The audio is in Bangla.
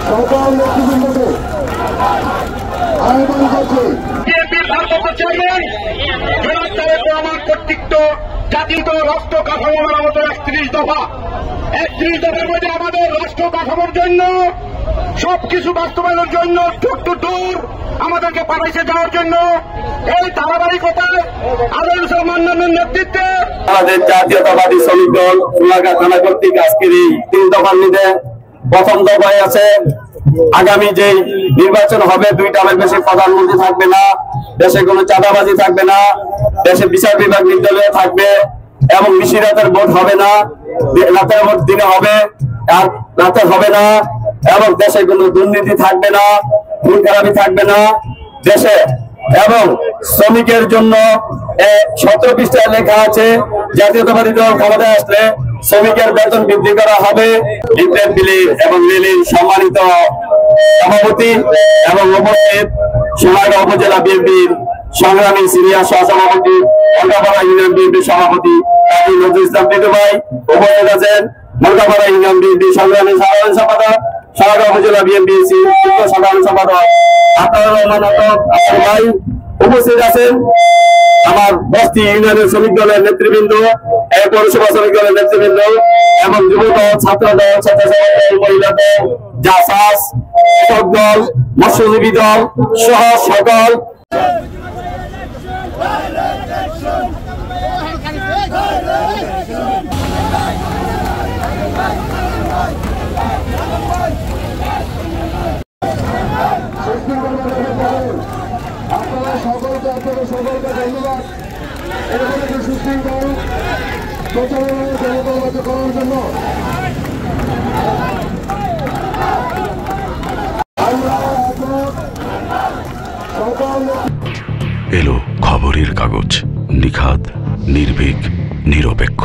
সকল নেতৃবৃন্দকে আহ্বান করছি। বিএনপির ভারপ্রাপ্ত চেয়ারম্যান জনাব তারেক রহমান কর্তৃক জাতীয় রাষ্ট্র কাঠামো মেরামতের 31 দফার মধ্যে আমাদের রাষ্ট্র কাঠামোর জন্য সবকিছু বাস্তবায়নের জন্য দূর আমাদেরকে পাঠাইছে যাওয়ার জন্য এই ধারাবাহিকতায় আমির হোসেন মান্নানের নেতৃত্বে আমাদের জাতীয়তাবাদী শ্রমিক দল সোনারগাঁ থানা কর্তৃক আজকের এই 3 দফার মধ্যে প্রথম দফায় আছে আগামী যে নির্বাচন হবে 2 টার্মের বেশি প্রধানমন্ত্রী থাকবে না, দেশে কোনো চাঁদাবাজি থাকবে না, দেশে বিচার বিভাগ নির্দলীয় থাকবে এবং বেশি রাতের ভোট হবে না, রাতের ভোট দিনে হবে আর রাতে হবে না এবং দেশে কোনো দুর্নীতি থাকবে না, খুন খারাপি থাকবে না দেশে। এবং শ্রমিকের জন্য 17 পৃষ্ঠায় লেখা আছে জাতীয়তাবাদী দল ক্ষমতায় আসলে শ্রমিকের বেতন বৃদ্ধি করা হবে। লিফলেট বিলি এবং রেলির সম্মানিত সভাপতি এবং উপস্থিত সোনারগাঁ উপজেলা বিএনপির সংগ্রামী সিনিয়র সহসভাপতি মলকাপাড়া ইউনিয়ন বিএনপির সভাপতি কাজী নজরুল ইসলাম টিটু ভাই উপস্থিত আছেন। মলকাপাড়া ইউনিয়ন বিএনপির সংগ্রামী সাধারণ সম্পাদক, সোনারগাঁ উপজেলা বিএনপি সাধারণ সম্পাদক আতাউর রহমান ভাই উপস্থিত আছেন। আমার বস্তি ইউনিয়নের শ্রমিক দলের নেতৃবৃন্দ, পৌরসভা শ্রমিক দলের নেতৃবৃন্দ এবং যুব দল, ছাত্র দল, স্বেচ্ছাসেবক দল, মহিলা দল, জাসাস, কৃষক দল, মৎস্যজীবী দল সহ সকল সকলকে ধন্যবাদ। এরকম সুশৃঙ্খল প্রচারণার জনবদ্ধ করার জন্য এলো খবরের কাগজ, নিখাদ, নির্ভীক, নিরপেক্ষ।